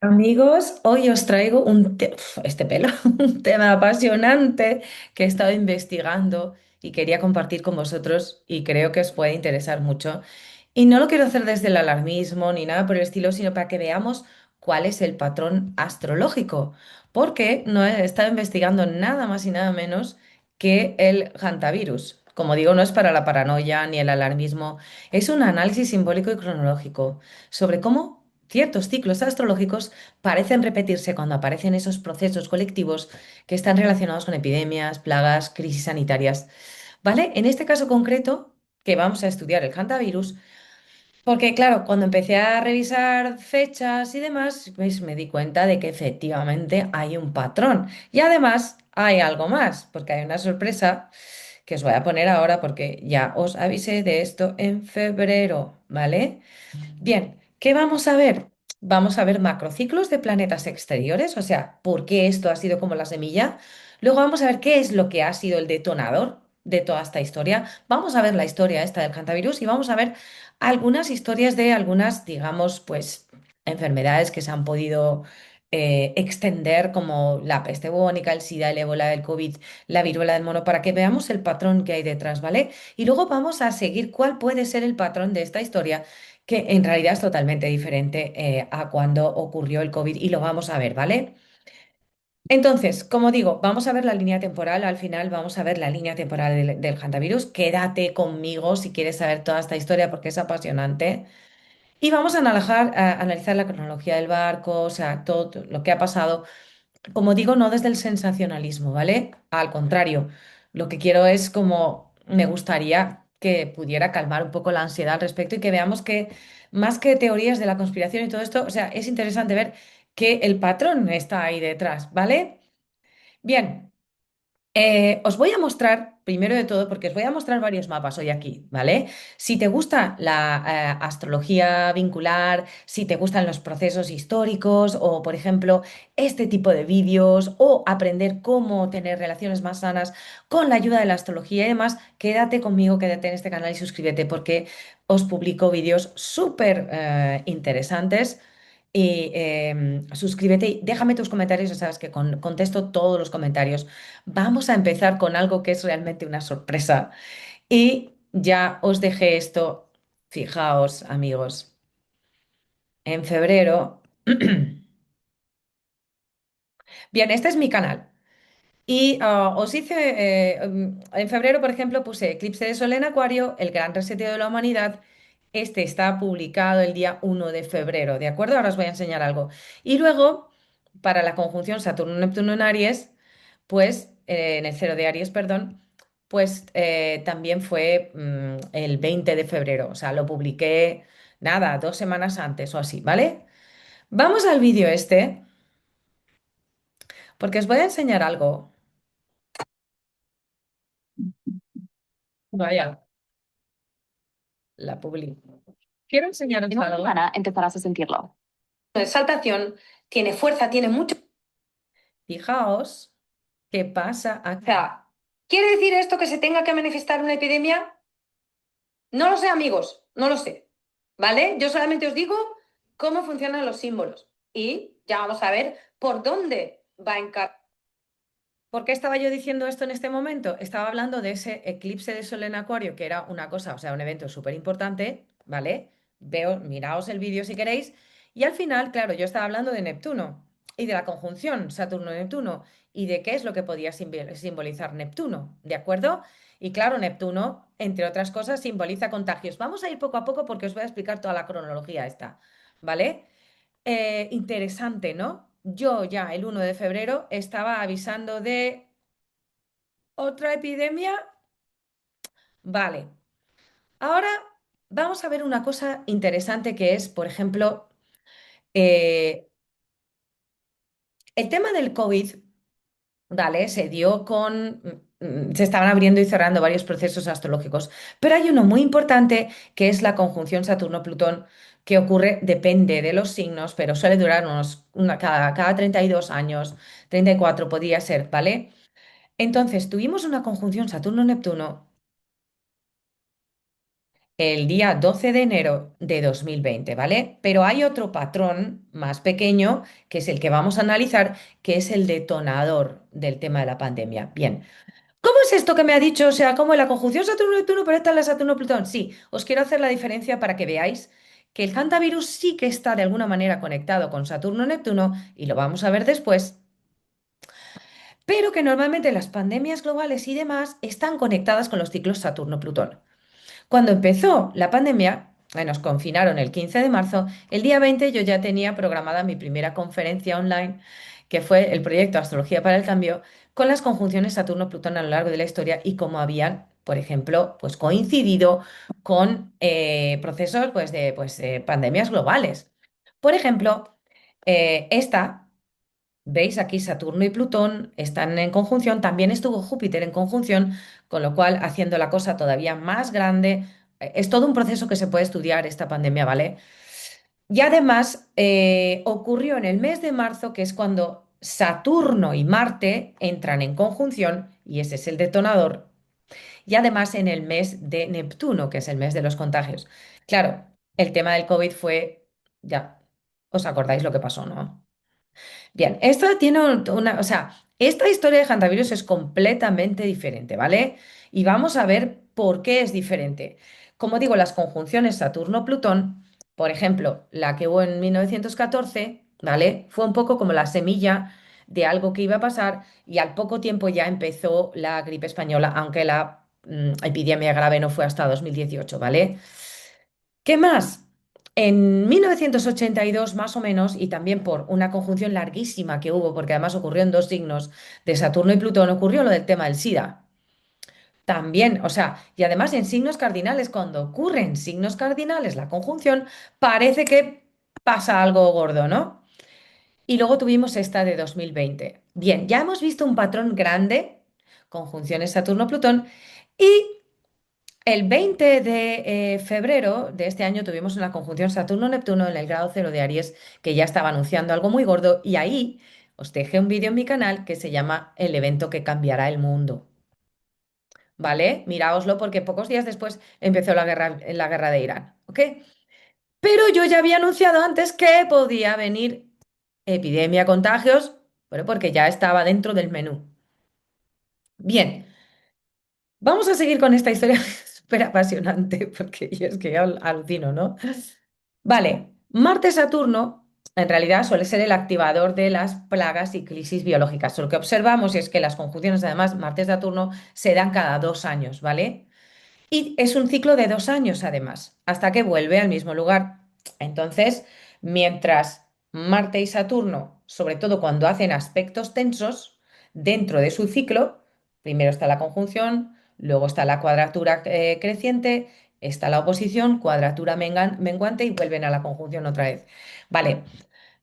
Amigos, hoy os traigo este pelo, un tema apasionante que he estado investigando y quería compartir con vosotros y creo que os puede interesar mucho. Y no lo quiero hacer desde el alarmismo ni nada por el estilo, sino para que veamos cuál es el patrón astrológico, porque no he estado investigando nada más y nada menos que el hantavirus. Como digo, no es para la paranoia ni el alarmismo, es un análisis simbólico y cronológico sobre cómo ciertos ciclos astrológicos parecen repetirse cuando aparecen esos procesos colectivos que están relacionados con epidemias, plagas, crisis sanitarias. ¿Vale? En este caso concreto, que vamos a estudiar el hantavirus, porque claro, cuando empecé a revisar fechas y demás, pues me di cuenta de que efectivamente hay un patrón. Y además hay algo más, porque hay una sorpresa que os voy a poner ahora porque ya os avisé de esto en febrero, ¿vale? Bien, ¿qué vamos a ver? Vamos a ver macrociclos de planetas exteriores, o sea, por qué esto ha sido como la semilla. Luego vamos a ver qué es lo que ha sido el detonador de toda esta historia. Vamos a ver la historia esta del hantavirus y vamos a ver algunas historias de algunas, digamos, pues, enfermedades que se han podido extender, como la peste bubónica, el SIDA, el ébola, el COVID, la viruela del mono, para que veamos el patrón que hay detrás, ¿vale? Y luego vamos a seguir cuál puede ser el patrón de esta historia que en realidad es totalmente diferente a cuando ocurrió el COVID y lo vamos a ver, ¿vale? Entonces, como digo, vamos a ver la línea temporal, al final vamos a ver la línea temporal del hantavirus. Quédate conmigo si quieres saber toda esta historia porque es apasionante. Y vamos a analizar la cronología del barco, o sea, todo lo que ha pasado como digo, no desde el sensacionalismo, ¿vale? Al contrario, lo que quiero es como me gustaría que pudiera calmar un poco la ansiedad al respecto y que veamos que más que teorías de la conspiración y todo esto, o sea, es interesante ver que el patrón está ahí detrás, ¿vale? Bien. Os voy a mostrar, primero de todo, porque os voy a mostrar varios mapas hoy aquí, ¿vale? Si te gusta la astrología vincular, si te gustan los procesos históricos o, por ejemplo, este tipo de vídeos o aprender cómo tener relaciones más sanas con la ayuda de la astrología y demás, quédate conmigo, quédate en este canal y suscríbete porque os publico vídeos súper interesantes y suscríbete y déjame tus comentarios, ya sabes que contesto todos los comentarios. Vamos a empezar con algo que es realmente una sorpresa. Y ya os dejé esto, fijaos amigos, en febrero. Bien, este es mi canal. Y os hice, en febrero, por ejemplo, puse Eclipse de Sol en Acuario, el gran reseteo de la humanidad. Este está publicado el día 1 de febrero, ¿de acuerdo? Ahora os voy a enseñar algo. Y luego, para la conjunción Saturno-Neptuno en Aries, pues, en el cero de Aries, perdón, pues también fue el 20 de febrero. O sea, lo publiqué, nada, 2 semanas antes o así, ¿vale? Vamos al vídeo este, porque os voy a enseñar algo. Vaya, la publico. Quiero enseñaros En una algo. semana empezarás a sentirlo. De exaltación, tiene fuerza, tiene mucho. Fijaos qué pasa O acá. sea, ¿quiere decir esto que se tenga que manifestar una epidemia? No lo sé, amigos, no lo sé. ¿Vale? Yo solamente os digo cómo funcionan los símbolos. Y ya vamos a ver por dónde va a encarar. ¿Por qué estaba yo diciendo esto en este momento? Estaba hablando de ese eclipse de sol en Acuario, que era una cosa, o sea, un evento súper importante, ¿vale? Veo, miraos el vídeo si queréis. Y al final, claro, yo estaba hablando de Neptuno y de la conjunción Saturno-Neptuno y de qué es lo que podía simbolizar Neptuno, ¿de acuerdo? Y claro, Neptuno, entre otras cosas, simboliza contagios. Vamos a ir poco a poco porque os voy a explicar toda la cronología esta, ¿vale? Interesante, ¿no? Yo ya el 1 de febrero estaba avisando de otra epidemia. Vale. Ahora vamos a ver una cosa interesante que es, por ejemplo, eh, el tema del COVID, ¿vale? Se dio se estaban abriendo y cerrando varios procesos astrológicos, pero hay uno muy importante que es la conjunción Saturno-Plutón, que ocurre, depende de los signos, pero suele durar cada 32 años, 34 podría ser, ¿vale? Entonces tuvimos una conjunción Saturno-Neptuno el día 12 de enero de 2020, ¿vale? Pero hay otro patrón más pequeño, que es el que vamos a analizar, que es el detonador del tema de la pandemia. Bien, ¿cómo es esto que me ha dicho? O sea, ¿cómo la conjunción Saturno-Neptuno, pero esta es la Saturno-Plutón? Sí, os quiero hacer la diferencia para que veáis que el hantavirus sí que está de alguna manera conectado con Saturno-Neptuno, y lo vamos a ver después, pero que normalmente las pandemias globales y demás están conectadas con los ciclos Saturno-Plutón. Cuando empezó la pandemia, nos confinaron el 15 de marzo, el día 20 yo ya tenía programada mi primera conferencia online, que fue el proyecto Astrología para el Cambio, con las conjunciones Saturno-Plutón a lo largo de la historia y cómo habían, por ejemplo, pues coincidido con procesos de pandemias globales. Por ejemplo, esta, veis aquí Saturno y Plutón están en conjunción, también estuvo Júpiter en conjunción, con lo cual haciendo la cosa todavía más grande. Es todo un proceso que se puede estudiar esta pandemia, ¿vale? Y además ocurrió en el mes de marzo, que es cuando Saturno y Marte entran en conjunción, y ese es el detonador, y además en el mes de Neptuno, que es el mes de los contagios. Claro, el tema del COVID fue, ya, os acordáis lo que pasó, ¿no? Bien, esto tiene una, o sea, esta historia de hantavirus es completamente diferente, ¿vale? Y vamos a ver por qué es diferente. Como digo, las conjunciones Saturno-Plutón, por ejemplo, la que hubo en 1914, ¿vale? Fue un poco como la semilla de algo que iba a pasar y al poco tiempo ya empezó la gripe española, aunque la epidemia grave no fue hasta 2018, ¿vale? ¿Qué más? En 1982, más o menos, y también por una conjunción larguísima que hubo, porque además ocurrió en dos signos de Saturno y Plutón, ocurrió lo del tema del SIDA. También, o sea, y además en signos cardinales, cuando ocurre en signos cardinales la conjunción, parece que pasa algo gordo, ¿no? Y luego tuvimos esta de 2020. Bien, ya hemos visto un patrón grande, conjunciones Saturno-Plutón, y el 20 de febrero de este año tuvimos una conjunción Saturno-Neptuno en el grado cero de Aries que ya estaba anunciando algo muy gordo y ahí os dejé un vídeo en mi canal que se llama El evento que cambiará el mundo. ¿Vale? Miraoslo porque pocos días después empezó la guerra de Irán. ¿Ok? Pero yo ya había anunciado antes que podía venir epidemia, contagios, bueno, porque ya estaba dentro del menú. Bien. Vamos a seguir con esta historia súper apasionante, porque yo es que alucino, ¿no? Vale, Marte-Saturno en realidad suele ser el activador de las plagas y crisis biológicas. Lo que observamos es que las conjunciones, además, Marte-Saturno, se dan cada 2 años, ¿vale? Y es un ciclo de 2 años, además, hasta que vuelve al mismo lugar. Entonces, mientras Marte y Saturno, sobre todo cuando hacen aspectos tensos, dentro de su ciclo, primero está la conjunción, luego está la cuadratura creciente, está la oposición, cuadratura menguante y vuelven a la conjunción otra vez. Vale,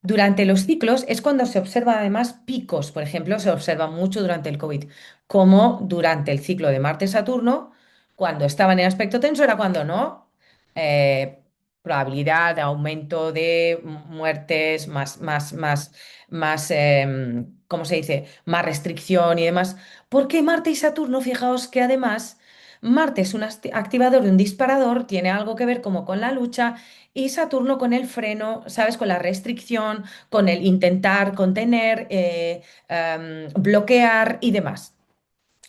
durante los ciclos es cuando se observan además picos, por ejemplo, se observa mucho durante el COVID, como durante el ciclo de Marte-Saturno, cuando estaban en aspecto tenso era cuando no. eh, Probabilidad de aumento de muertes, ¿cómo se dice? Más restricción y demás. Porque Marte y Saturno, fijaos que además Marte es un activador de un disparador, tiene algo que ver como con la lucha y Saturno con el freno, ¿sabes? Con la restricción, con el intentar contener, bloquear y demás.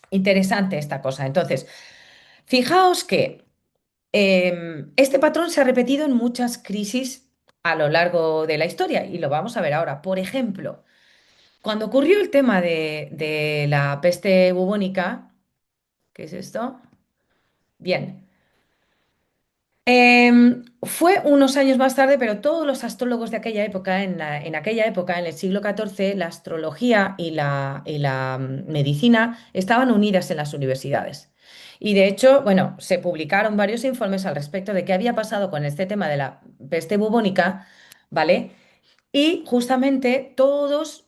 Interesante esta cosa. Entonces, fijaos que este patrón se ha repetido en muchas crisis a lo largo de la historia y lo vamos a ver ahora. Por ejemplo, cuando ocurrió el tema de la peste bubónica, ¿qué es esto? Bien. Fue unos años más tarde, pero todos los astrólogos de aquella época, en aquella época, en el siglo XIV, la astrología y la medicina estaban unidas en las universidades. Y de hecho, bueno, se publicaron varios informes al respecto de qué había pasado con este tema de la peste bubónica, ¿vale? Y justamente todos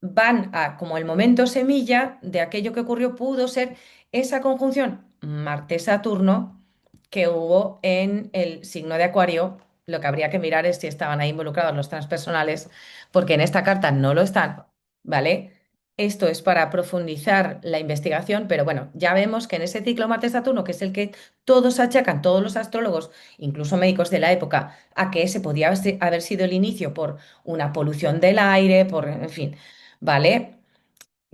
van a, como el momento semilla de aquello que ocurrió, pudo ser esa conjunción Marte-Saturno que hubo en el signo de Acuario. Lo que habría que mirar es si estaban ahí involucrados los transpersonales, porque en esta carta no lo están, ¿vale? Esto es para profundizar la investigación, pero bueno, ya vemos que en ese ciclo Marte-Saturno, que es el que todos achacan, todos los astrólogos, incluso médicos de la época, a que ese podía haber sido el inicio por una polución del aire, por, en fin, ¿vale?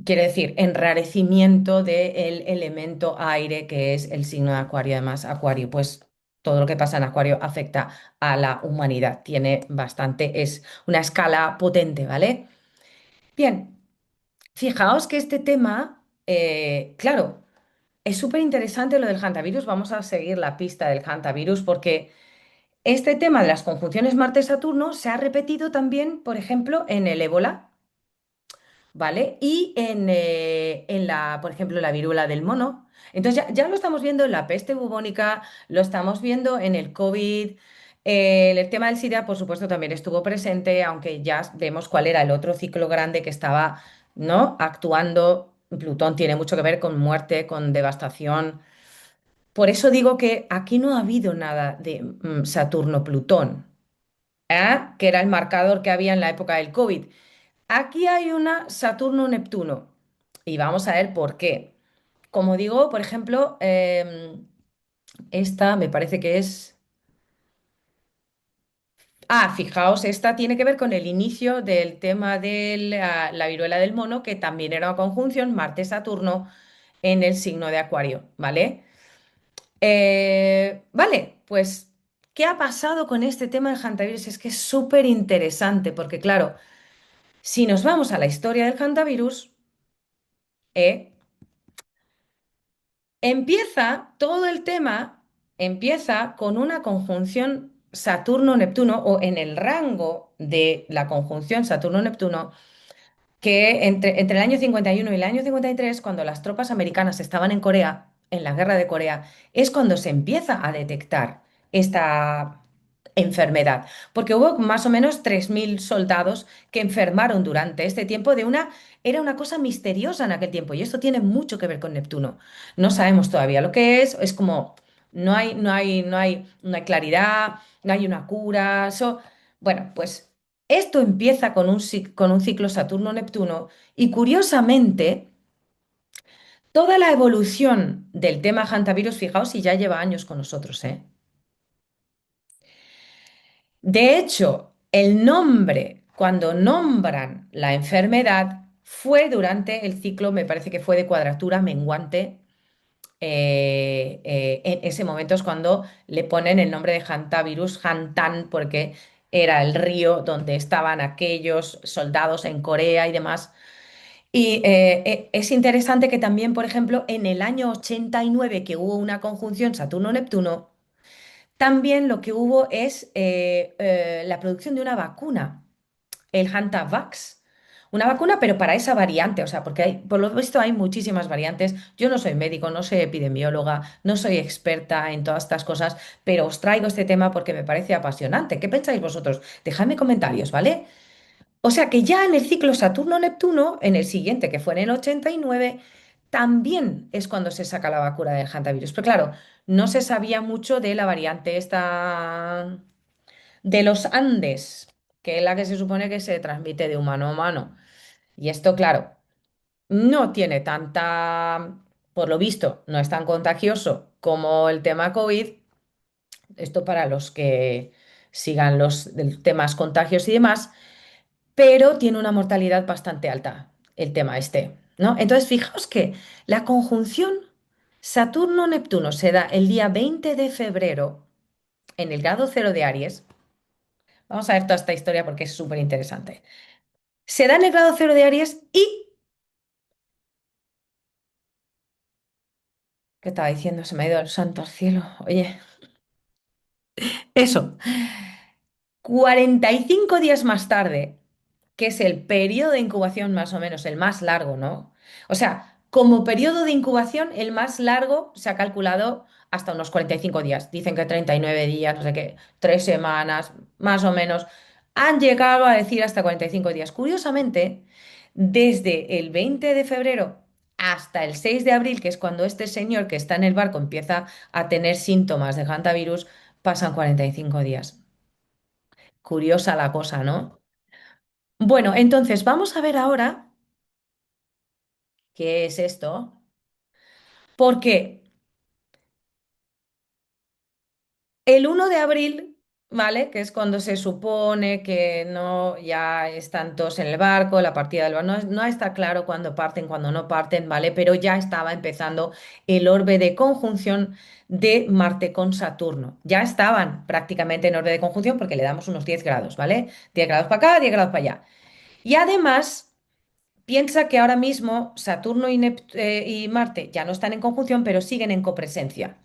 Quiere decir, enrarecimiento del elemento aire, que es el signo de Acuario. Además, Acuario, pues todo lo que pasa en Acuario afecta a la humanidad. Tiene bastante, es una escala potente, ¿vale? Bien. Fijaos que este tema, claro, es súper interesante lo del hantavirus. Vamos a seguir la pista del hantavirus porque este tema de las conjunciones Marte-Saturno se ha repetido también, por ejemplo, en el ébola, ¿vale? Y en la, por ejemplo, la viruela del mono. Entonces ya lo estamos viendo en la peste bubónica, lo estamos viendo en el COVID. El tema del SIDA, por supuesto, también estuvo presente, aunque ya vemos cuál era el otro ciclo grande que estaba, ¿no? Actuando. Plutón tiene mucho que ver con muerte, con devastación. Por eso digo que aquí no ha habido nada de Saturno-Plutón, que era el marcador que había en la época del COVID. Aquí hay una Saturno-Neptuno y vamos a ver por qué. Como digo, por ejemplo, esta me parece que es... Ah, fijaos, esta tiene que ver con el inicio del tema de la viruela del mono, que también era una conjunción Marte-Saturno en el signo de Acuario, ¿vale? Vale, pues, ¿qué ha pasado con este tema del hantavirus? Es que es súper interesante porque, claro, si nos vamos a la historia del hantavirus, eh, empieza todo el tema, empieza con una conjunción Saturno-Neptuno o en el rango de la conjunción Saturno-Neptuno que entre el año 51 y el año 53, cuando las tropas americanas estaban en Corea, en la guerra de Corea, es cuando se empieza a detectar esta enfermedad, porque hubo más o menos 3.000 soldados que enfermaron durante este tiempo era una cosa misteriosa en aquel tiempo, y esto tiene mucho que ver con Neptuno. No sabemos todavía lo que es como, no hay claridad, no hay una cura, bueno, pues esto empieza con un ciclo Saturno-Neptuno y curiosamente, toda la evolución del tema hantavirus, fijaos si ya lleva años con nosotros, ¿eh? De hecho, el nombre, cuando nombran la enfermedad, fue durante el ciclo, me parece que fue de cuadratura menguante. En ese momento es cuando le ponen el nombre de hantavirus, Hantan, porque era el río donde estaban aquellos soldados en Corea y demás. Y es interesante que también, por ejemplo, en el año 89, que hubo una conjunción Saturno-Neptuno, también lo que hubo es la producción de una vacuna, el Hantavax. Una vacuna, pero para esa variante, o sea, porque por lo visto hay muchísimas variantes. Yo no soy médico, no soy epidemióloga, no soy experta en todas estas cosas, pero os traigo este tema porque me parece apasionante. ¿Qué pensáis vosotros? Dejadme comentarios, ¿vale? O sea que ya en el ciclo Saturno-Neptuno, en el siguiente, que fue en el 89, también es cuando se saca la vacuna del hantavirus. Pero claro, no se sabía mucho de la variante esta de los Andes, que es la que se supone que se transmite de humano a humano. Y esto, claro, no tiene tanta, por lo visto, no es tan contagioso como el tema COVID. Esto para los que sigan los temas contagios y demás, pero tiene una mortalidad bastante alta el tema este, ¿no? Entonces, fijaos que la conjunción Saturno-Neptuno se da el día 20 de febrero en el grado cero de Aries. Vamos a ver toda esta historia porque es súper interesante. Se da en el grado cero de Aries y, ¿qué estaba diciendo? Se me ha ido el santo al cielo. Oye, eso. 45 días más tarde, que es el periodo de incubación más o menos, el más largo, ¿no? O sea, como periodo de incubación, el más largo se ha calculado hasta unos 45 días. Dicen que 39 días, no sé qué, 3 semanas, más o menos. Han llegado a decir hasta 45 días. Curiosamente, desde el 20 de febrero hasta el 6 de abril, que es cuando este señor que está en el barco empieza a tener síntomas de hantavirus, pasan 45 días. Curiosa la cosa, ¿no? Bueno, entonces vamos a ver ahora. ¿Qué es esto? Porque el 1 de abril, ¿vale? Que es cuando se supone que no ya están todos en el barco, la partida del barco, no está claro cuándo parten, cuándo no parten, ¿vale? Pero ya estaba empezando el orbe de conjunción de Marte con Saturno. Ya estaban prácticamente en orbe de conjunción porque le damos unos 10 grados, ¿vale? 10 grados para acá, 10 grados para allá. Y además, piensa que ahora mismo Saturno y Marte ya no están en conjunción, pero siguen en copresencia.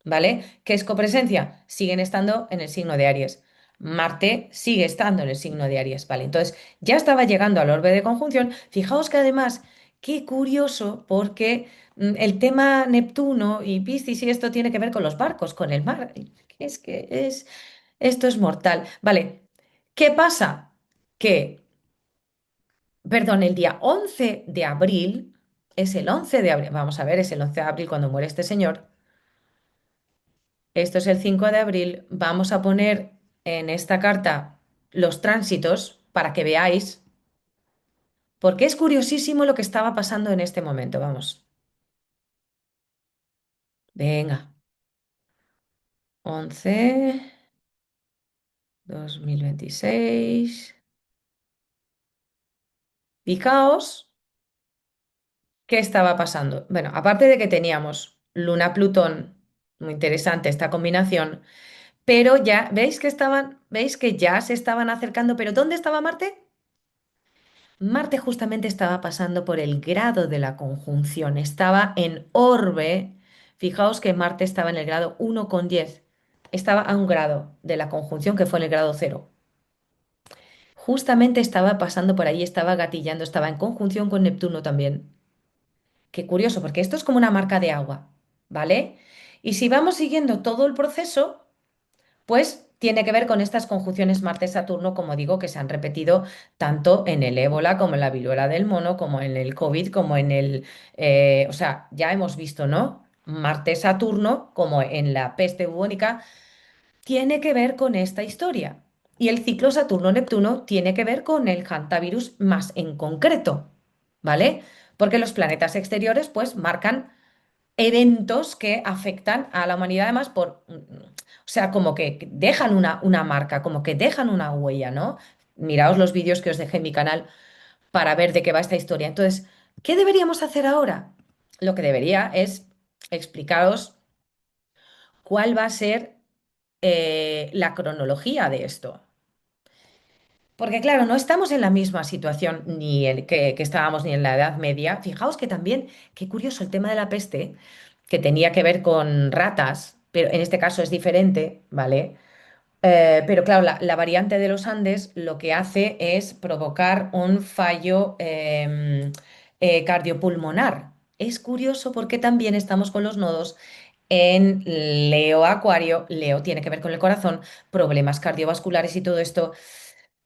¿Vale? ¿Qué es copresencia? Siguen estando en el signo de Aries. Marte sigue estando en el signo de Aries, ¿vale? Entonces, ya estaba llegando al orbe de conjunción. Fijaos que además, qué curioso, porque el tema Neptuno y Piscis y esto tiene que ver con los barcos, con el mar. Es que esto es mortal. Vale, ¿qué pasa? Que Perdón, el día 11 de abril, es el 11 de abril, vamos a ver, es el 11 de abril cuando muere este señor, esto es el 5 de abril, vamos a poner en esta carta los tránsitos para que veáis, porque es curiosísimo lo que estaba pasando en este momento, vamos, venga, 11, 2026, fijaos qué estaba pasando. Bueno, aparte de que teníamos Luna-Plutón, muy interesante esta combinación. Pero ya, ¿veis que ya se estaban acercando? ¿Pero dónde estaba Marte? Marte justamente estaba pasando por el grado de la conjunción, estaba en orbe. Fijaos que Marte estaba en el grado 1,10. Estaba a un grado de la conjunción que fue en el grado 0. Justamente estaba pasando por ahí, estaba gatillando, estaba en conjunción con Neptuno también. Qué curioso, porque esto es como una marca de agua, ¿vale? Y si vamos siguiendo todo el proceso, pues tiene que ver con estas conjunciones Marte-Saturno, como digo, que se han repetido tanto en el ébola como en la viruela del mono, como en el COVID, como en o sea, ya hemos visto, ¿no? Marte-Saturno, como en la peste bubónica, tiene que ver con esta historia. Y el ciclo Saturno-Neptuno tiene que ver con el hantavirus más en concreto, ¿vale? Porque los planetas exteriores, pues, marcan eventos que afectan a la humanidad además o sea, como que dejan una marca, como que dejan una huella, ¿no? Miraos los vídeos que os dejé en mi canal para ver de qué va esta historia. Entonces, ¿qué deberíamos hacer ahora? Lo que debería es explicaros cuál va a ser la cronología de esto. Porque claro, no estamos en la misma situación que estábamos ni en la Edad Media. Fijaos que también, qué curioso el tema de la peste, que tenía que ver con ratas, pero en este caso es diferente, ¿vale? Pero claro, la variante de los Andes lo que hace es provocar un fallo cardiopulmonar. Es curioso porque también estamos con los nodos en Leo Acuario. Leo tiene que ver con el corazón, problemas cardiovasculares y todo esto.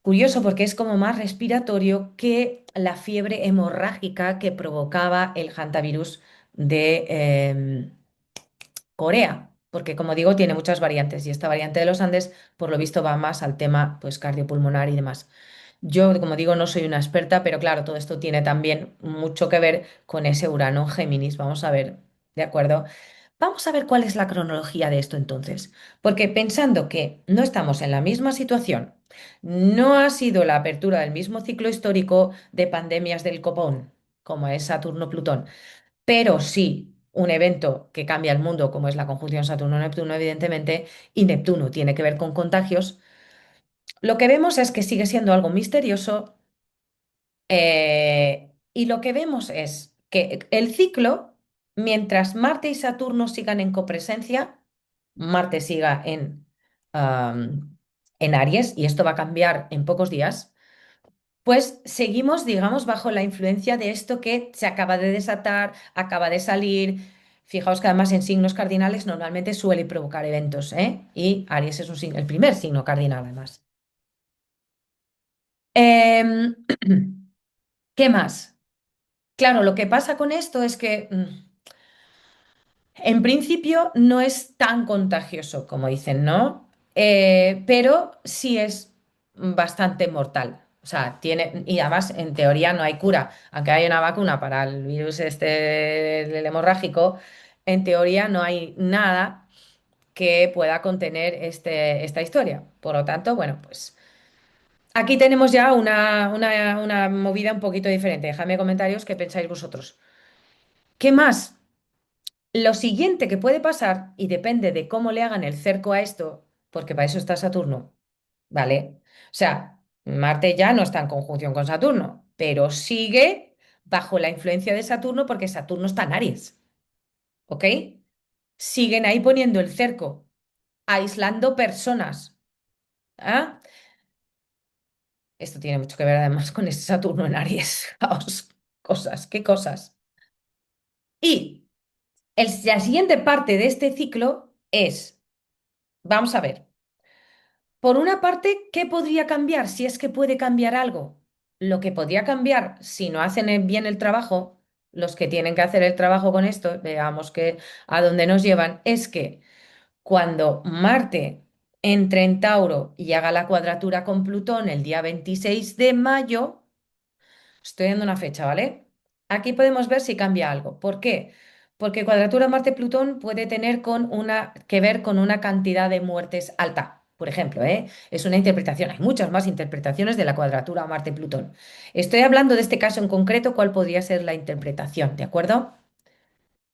Curioso porque es como más respiratorio que la fiebre hemorrágica que provocaba el hantavirus de Corea, porque como digo, tiene muchas variantes y esta variante de los Andes, por lo visto, va más al tema pues cardiopulmonar y demás. Yo, como digo, no soy una experta, pero claro, todo esto tiene también mucho que ver con ese Urano Géminis. Vamos a ver, ¿de acuerdo? Vamos a ver cuál es la cronología de esto entonces, porque pensando que no estamos en la misma situación, no ha sido la apertura del mismo ciclo histórico de pandemias del copón, como es Saturno-Plutón, pero sí un evento que cambia el mundo, como es la conjunción Saturno-Neptuno, evidentemente, y Neptuno tiene que ver con contagios, lo que vemos es que sigue siendo algo misterioso y lo que vemos es que el ciclo, mientras Marte y Saturno sigan en copresencia, Marte siga en Aries, y esto va a cambiar en pocos días, pues seguimos, digamos, bajo la influencia de esto que se acaba de desatar, acaba de salir. Fijaos que además en signos cardinales normalmente suele provocar eventos, ¿eh? Y Aries es el primer signo cardinal, además. Em, ¿Qué más? Claro, lo que pasa con esto es que en principio no es tan contagioso como dicen, ¿no? Pero sí es bastante mortal. O sea, tiene, y además en teoría no hay cura, aunque hay una vacuna para el virus este del hemorrágico, en teoría no hay nada que pueda contener esta historia. Por lo tanto, bueno, pues aquí tenemos ya una movida un poquito diferente. Dejadme comentarios qué pensáis vosotros. ¿Qué más? Lo siguiente que puede pasar, y depende de cómo le hagan el cerco a esto, porque para eso está Saturno, ¿vale? O sea, Marte ya no está en conjunción con Saturno, pero sigue bajo la influencia de Saturno porque Saturno está en Aries, ¿ok? Siguen ahí poniendo el cerco, aislando personas. ¿Ah? Esto tiene mucho que ver además con ese Saturno en Aries. Fijaos, cosas, qué cosas. Y la siguiente parte de este ciclo es, vamos a ver. Por una parte, ¿qué podría cambiar si es que puede cambiar algo? Lo que podría cambiar si no hacen bien el trabajo, los que tienen que hacer el trabajo con esto, veamos que a dónde nos llevan, es que cuando Marte entre en Tauro y haga la cuadratura con Plutón el día 26 de mayo, estoy dando una fecha, ¿vale? Aquí podemos ver si cambia algo. ¿Por qué? Porque cuadratura Marte-Plutón puede tener que ver con una cantidad de muertes alta. Por ejemplo, ¿eh? Es una interpretación. Hay muchas más interpretaciones de la cuadratura Marte-Plutón. Estoy hablando de este caso en concreto, cuál podría ser la interpretación, ¿de acuerdo?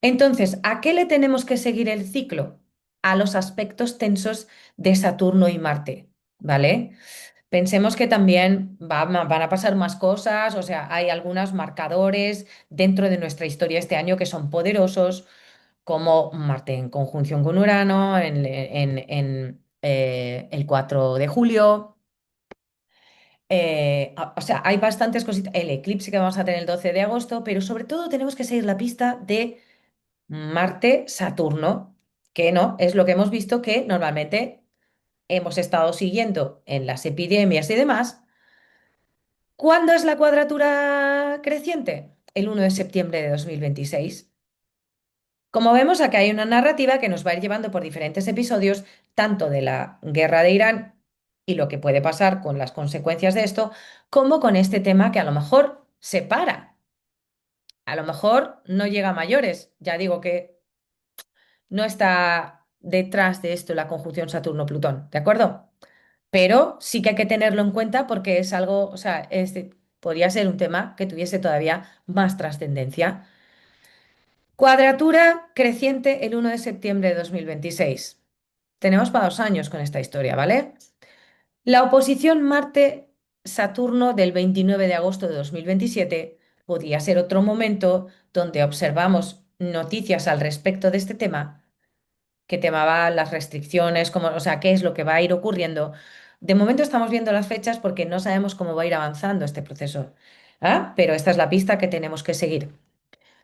Entonces, ¿a qué le tenemos que seguir el ciclo? A los aspectos tensos de Saturno y Marte, ¿vale? Pensemos que también van a pasar más cosas, o sea, hay algunos marcadores dentro de nuestra historia este año que son poderosos, como Marte en conjunción con Urano en el 4 de julio. O sea, hay bastantes cositas. El eclipse que vamos a tener el 12 de agosto, pero sobre todo tenemos que seguir la pista de Marte-Saturno, que no, es lo que hemos visto que normalmente hemos estado siguiendo en las epidemias y demás. ¿Cuándo es la cuadratura creciente? El 1 de septiembre de 2026. Como vemos, aquí hay una narrativa que nos va a ir llevando por diferentes episodios, tanto de la guerra de Irán y lo que puede pasar con las consecuencias de esto, como con este tema que a lo mejor se para, a lo mejor no llega a mayores. Ya digo que no está detrás de esto la conjunción Saturno-Plutón, ¿de acuerdo? Pero sí que hay que tenerlo en cuenta porque es algo, o sea, podría ser un tema que tuviese todavía más trascendencia. Cuadratura creciente el 1 de septiembre de 2026. Tenemos para 2 años con esta historia, ¿vale? La oposición Marte-Saturno del 29 de agosto de 2027 podría ser otro momento donde observamos noticias al respecto de este tema. ¿Qué tema va? Las restricciones, cómo, o sea, qué es lo que va a ir ocurriendo. De momento estamos viendo las fechas porque no sabemos cómo va a ir avanzando este proceso. ¿Ah? Pero esta es la pista que tenemos que seguir.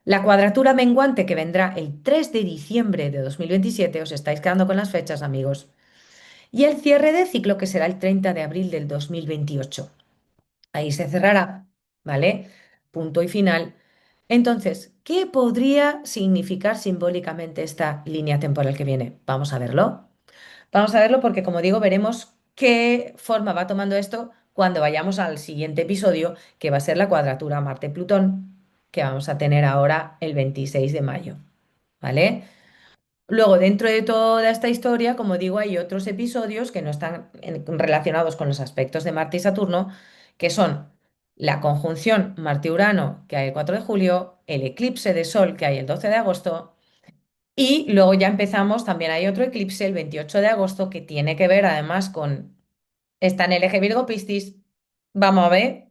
La cuadratura menguante que vendrá el 3 de diciembre de 2027, os estáis quedando con las fechas, amigos. Y el cierre de ciclo que será el 30 de abril del 2028. Ahí se cerrará, ¿vale? Punto y final. Entonces, ¿qué podría significar simbólicamente esta línea temporal que viene? Vamos a verlo. Vamos a verlo porque, como digo, veremos qué forma va tomando esto cuando vayamos al siguiente episodio, que va a ser la cuadratura Marte-Plutón, que vamos a tener ahora el 26 de mayo. ¿Vale? Luego, dentro de toda esta historia, como digo, hay otros episodios que no están relacionados con los aspectos de Marte y Saturno, que son la conjunción Marte-Urano, que hay el 4 de julio, el eclipse de Sol, que hay el 12 de agosto, y luego ya empezamos, también hay otro eclipse el 28 de agosto, que tiene que ver además con, está en el eje Virgo-Piscis, vamos a ver,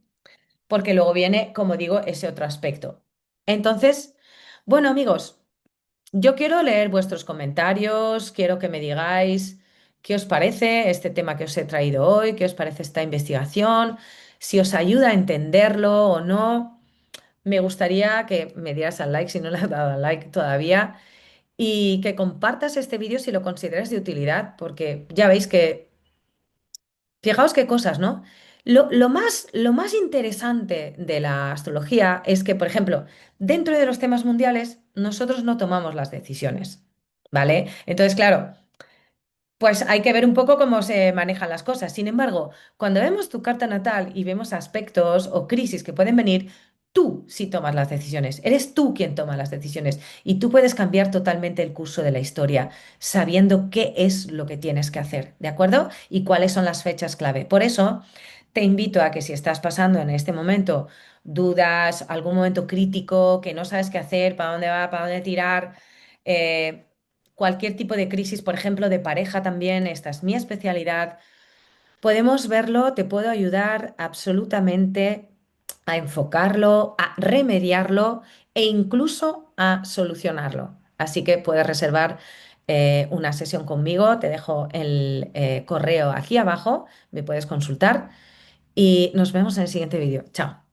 porque luego viene, como digo, ese otro aspecto. Entonces, bueno, amigos. Yo quiero leer vuestros comentarios, quiero que me digáis qué os parece este tema que os he traído hoy, qué os parece esta investigación, si os ayuda a entenderlo o no. Me gustaría que me dieras al like si no le has dado al like todavía y que compartas este vídeo si lo consideras de utilidad, porque ya veis que, fijaos qué cosas, ¿no? Lo más interesante de la astrología es que, por ejemplo, dentro de los temas mundiales, nosotros no tomamos las decisiones, ¿vale? Entonces, claro, Pues hay que ver un poco cómo se manejan las cosas. Sin embargo, cuando vemos tu carta natal y vemos aspectos o crisis que pueden venir, tú sí tomas las decisiones. Eres tú quien toma las decisiones y tú puedes cambiar totalmente el curso de la historia sabiendo qué es lo que tienes que hacer, ¿de acuerdo? Y cuáles son las fechas clave. Por eso, te invito a que si estás pasando en este momento dudas, algún momento crítico, que no sabes qué hacer, para dónde va, para dónde tirar, eh, cualquier tipo de crisis, por ejemplo, de pareja también, esta es mi especialidad. Podemos verlo, te puedo ayudar absolutamente a enfocarlo, a remediarlo e incluso a solucionarlo. Así que puedes reservar una sesión conmigo, te dejo el correo aquí abajo, me puedes consultar y nos vemos en el siguiente vídeo. Chao.